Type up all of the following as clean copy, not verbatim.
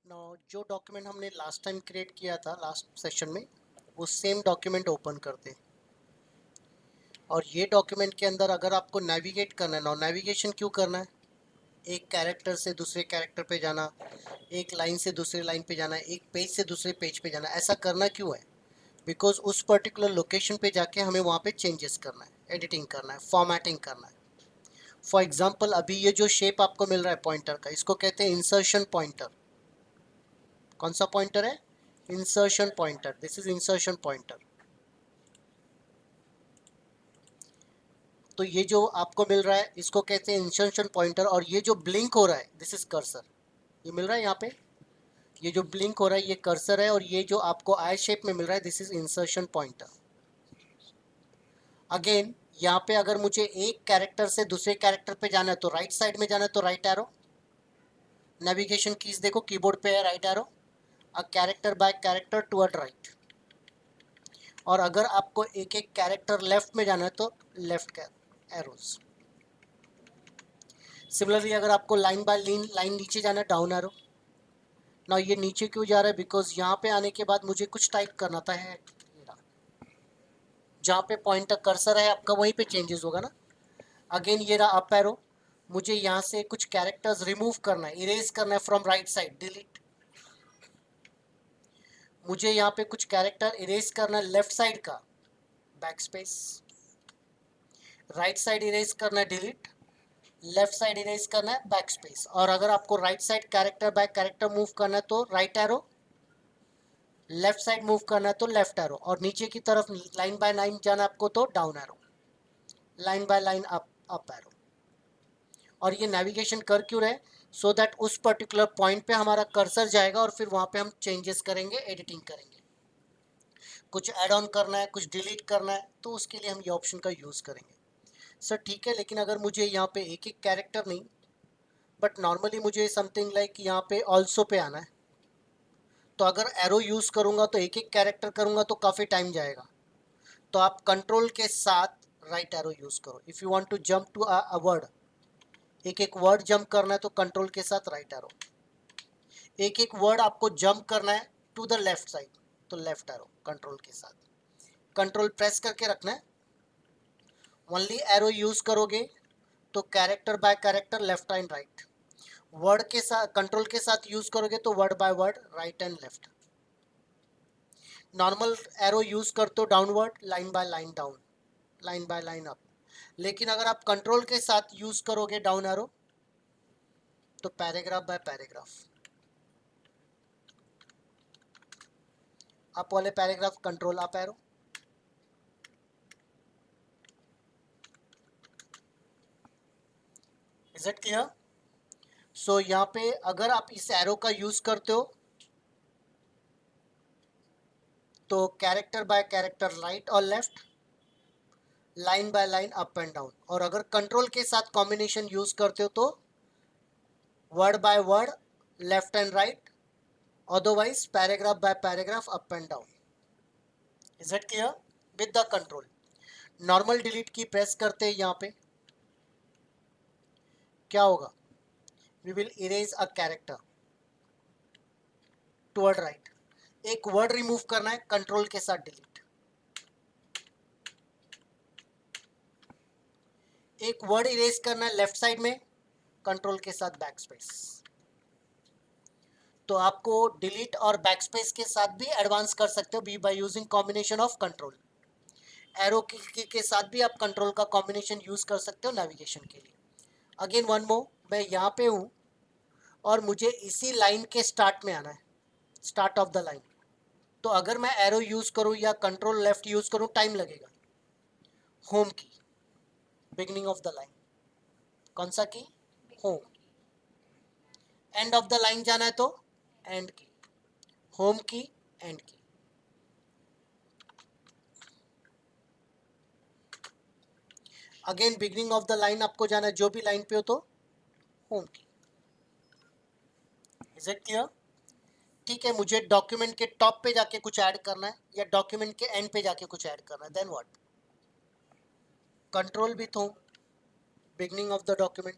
जो डॉक्यूमेंट हमने last time create किया था लास्ट सेशन में, वो सेम डॉक्यूमेंट ओपन करते हैं। और ये डॉक्यूमेंट के अंदर अगर आपको नेविगेट करना है, नेविगेशन क्यों करना है? एक कैरेक्टर से दूसरे कैरेक्टर पे जाना, एक लाइन से दूसरे लाइन पे जाना, एक पेज से दूसरे पेज पे जाना, ऐसा करना क्यों है? बिकॉज उस पर्टिकुलर लोकेशन पे जाके हमें वहाँ पे चेंजेस करना है, एडिटिंग करना है, फॉर्मेटिंग करना है। फॉर एग्जाम्पल अभी ये जो शेप आपको मिल रहा है पॉइंटर का, इसको कहते हैं इंसर्शन पॉइंटर। कौन सा पॉइंटर है? Insertion pointer. This is insertion pointer. तो ये जो आपको मिल रहा है इसको कहते हैं इंसर्शन पॉइंटर, और ये जो ब्लिंक हो रहा है दिस इज कर्सर। ये मिल रहा है यहाँ पे, ये जो ब्लिंक हो रहा है ये कर्सर है, और ये जो आपको आई शेप में मिल रहा है this is insertion pointer. Again यहाँ पे अगर मुझे एक कैरेक्टर से दूसरे कैरेक्टर पे जाना है तो राइट साइड में जाना है तो राइट एरो। नेविगेशन कीज देखो कीबोर्ड पे है, right arrow, a character by character toward right. और अगर आपको एक एक कैरेक्टर लेफ्ट में जाना है तो लेफ्ट एरोज। सिमिलरली अगर आपको लाइन बाय लाइन नीचे जाना है, डाउन एरो। ना ये नीचे क्यों जा रहा है? बिकॉज यहाँ पे आने के बाद मुझे कुछ टाइप करना था है, जहाँ पे पॉइंटर कर्सर है आपका वहीं पे चेंजेस होगा ना। अगेन ये रहा अप एरो, मुझे यहाँ से कुछ कैरेक्टर्स रिमूव करना है, इरेज करना है फ्रॉम राइट साइड, डिलीट। मुझे यहाँ पे कुछ कैरेक्टर इरेज करना है लेफ्ट साइड का, back space. Right side erase करना है, डिलीट। लेफ्ट साइड इरेज करना है, बैक स्पेस। और अगर आपको right side character by character move करना है तो right arrow, left side move करना है तो लेफ्ट एरो, और नीचे की तरफ लाइन बाय लाइन जाना है आपको तो down arrow, line by line up arrow. और ये नेविगेशन कर क्यों रहे? सो दैट उस पर्टिकुलर पॉइंट पे हमारा कर्सर जाएगा और फिर वहाँ पे हम चेंजेस करेंगे, एडिटिंग करेंगे। कुछ ऐड ऑन करना है, कुछ डिलीट करना है, तो उसके लिए हम ये ऑप्शन का यूज़ करेंगे। सर ठीक है, लेकिन अगर मुझे यहाँ पे एक एक कैरेक्टर नहीं, बट नॉर्मली मुझे समथिंग लाइक यहाँ पे ऑल्सो पे आना है, तो अगर एरो यूज़ करूँगा तो एक एक कैरेक्टर करूँगा तो काफ़ी टाइम जाएगा। तो आप कंट्रोल के साथ राइट एरो यूज़ करो। If you want to jump to a word, एक एक वर्ड जंप करना है तो कंट्रोल के साथ राइट एरो। एक एक वर्ड आपको जंप करना है टू द लेफ्ट साइड तो लेफ्ट एरो कंट्रोल के साथ। कंट्रोल प्रेस करके रखना है। ओनली एरो यूज़ करोगे तो character by character, left and right. Word के साथ कंट्रोल के साथ यूज़ करोगे तो word by word, right and left. Normal arrow use करते हो downward, line by line down, line by line up. लेकिन अगर आप कंट्रोल के साथ यूज़ करोगे डाउन एरो तो पैराग्राफ बाय पैराग्राफ, अप वाले paragraph control up arrow. Is it clear? So यहाँ पे अगर आप इस एरो का यूज़ करते हो तो कैरेक्टर बाय कैरेक्टर राइट और left, line by line up and down. और अगर कंट्रोल के साथ कॉम्बिनेशन यूज़ करते हो तो word by word, left and right, otherwise paragraph by paragraph, up and down. Is it clear? With the control. Normal delete key press करते हैं यहाँ पे, क्या होगा? We will erase a character toward right. एक वर्ड रिमूव करना है, control के साथ डिलीट। एक वर्ड इरेज करना है लेफ्ट साइड में, कंट्रोल के साथ बैक स्पेस। तो आपको डिलीट और बैक स्पेस के साथ भी एडवांस कर सकते हो be by using combination of control. Arrow के साथ भी आप कंट्रोल का कॉम्बिनेशन यूज कर सकते हो नेविगेशन के लिए। अगेन वन मोर, मैं यहाँ पे हूँ और मुझे इसी लाइन के स्टार्ट में आना है, स्टार्ट ऑफ द लाइन। तो अगर मैं एरो यूज करूँ या कंट्रोल लेफ्ट यूज करूँ टाइम लगेगा। होम की, बिगिनिंग ऑफ द लाइन, कौन सा की? Home. And of the line जाना है तो एंड की, होम की, एंड की। Again beginning of the line आपको जाना है, जो भी लाइन पे हो तो होम की। Is it clear? ठीक है, मुझे डॉक्यूमेंट के टॉप पे जाके कुछ ऐड करना है या डॉक्यूमेंट के एंड पे जाके कुछ ऐड करना है, then what? Control with home, beginning of the document,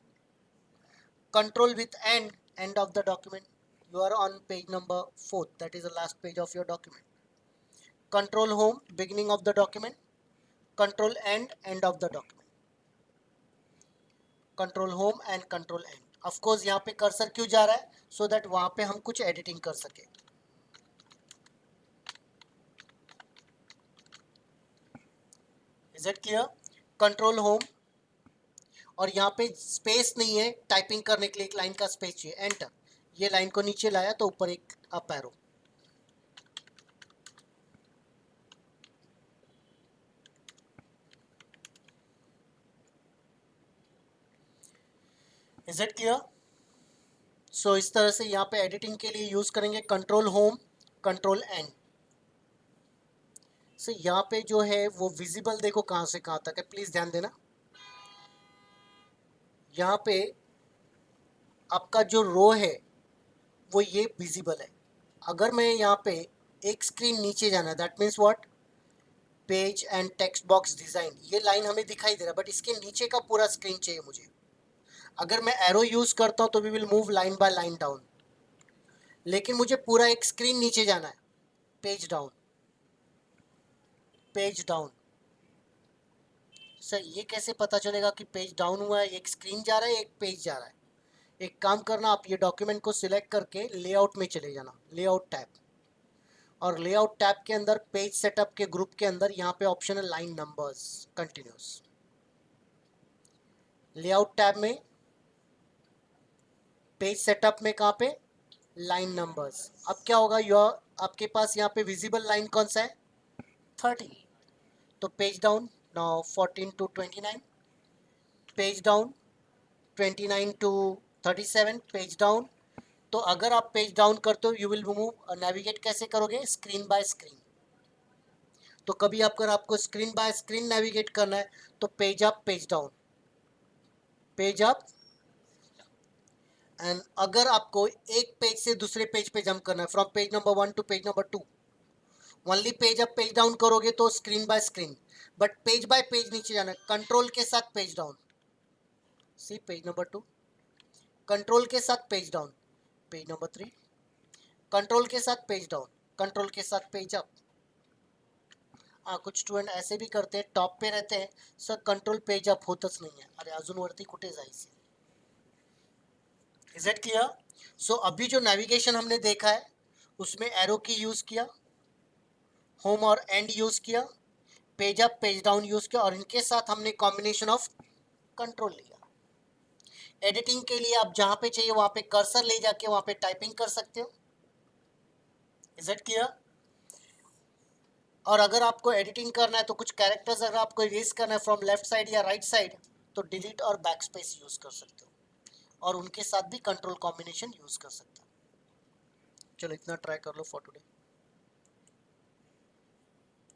control with end, end of the document. You are on page number 4, that is the last page of your document. Control home, beginning of the document. Control end, end of the document. Control home and control and. Of course यहाँ पे cursor क्यों जा रहा है? So that वहाँ पे हम कुछ एडिटिंग कर सके. Is it clear? Control home, और यहाँ पे स्पेस नहीं है टाइपिंग करने के लिए, एक लाइन का स्पेस चाहिए. एंटर. ये लाइन को नीचे लाया तो ऊपर एक up arrow. Is it clear? So इस तरह से यहाँ पे एडिटिंग के लिए यूज करेंगे कंट्रोल होम, कंट्रोल एंड. सो यहाँ पे जो है वो विजिबल देखो कहाँ से कहाँ तक है, प्लीज ध्यान देना. यहाँ पे आपका जो रो है वो ये विजिबल है. अगर मैं यहाँ पे एक स्क्रीन नीचे जाना, that means what? Page and text box design, ये लाइन हमें दिखाई दे रहा है, बट इसके नीचे का पूरा स्क्रीन चाहिए मुझे. अगर मैं एरो यूज करता हूँ तो we will move line by line down, लेकिन मुझे पूरा एक स्क्रीन नीचे जाना है. Page down, page down. Sir ये कैसे पता चलेगा कि पेज डाउन हुआ है? एक स्क्रीन जा रहा है, एक पेज जा रहा है. एक काम करना, आप ये डॉक्यूमेंट को सिलेक्ट करके लेआउट में चले जाना, लेआउट टैब. और लेआउट टैब के अंदर पेज सेटअप के ग्रुप के अंदर यहाँ पे ऑप्शन है line numbers continuous. Layout tab में पेज सेटअप में कहाँ पे? Line numbers. अब क्या होगा? आपके पास यहाँ पे विजिबल लाइन कौन सा है? 30. तो page down now 14 to 29. Page down 29 to 37. Page down. तो अगर आप पेज डाउन करते हो यू विल मूव, नेविगेट कैसे करोगे? Screen by screen. तो कभी अगर आपको स्क्रीन बाय स्क्रीन नेविगेट करना है तो page up, page down, page up. And अगर आपको एक पेज से दूसरे पेज पे जंप करना है, from page number 1 to page number 2, only page up page down करोगे तो screen by screen, but page by page नीचे जाना है. कंट्रोल के साथ page down. See page number 2, control के साथ page down. Page number 3, control के साथ पेज डाउन, कंट्रोल के साथ पेज अप. हाँ, कुछ स्टूडेंट ऐसे भी करते हैं, टॉप पे रहते हैं, सर कंट्रोल पेज अप होतच नाही आहे. अरे अजून वरती कुठे जायचे? Is it clear? सो अभी जो नेविगेशन हमने देखा है उसमें एरो की यूज किया, होम और एंड यूज किया, page up page down use किया, और इनके साथ हमने कॉम्बिनेशन ऑफ कंट्रोल लिया. एडिटिंग के लिए आप जहां पे चाहिए वहां पे कर्सर ले जाके वहां पे टाइपिंग कर सकते हो. Is it clear? और अगर आपको एडिटिंग करना है तो कुछ कैरेक्टर्स अगर आपको इरेज करना है फ्रॉम लेफ्ट साइड या राइट साइड तो डिलीट और बैक स्पेस यूज कर सकते हो, और उनके साथ भी कंट्रोल कॉम्बिनेशन यूज कर सकते हो. चलो इतना ट्राई कर लो फॉर टुडे.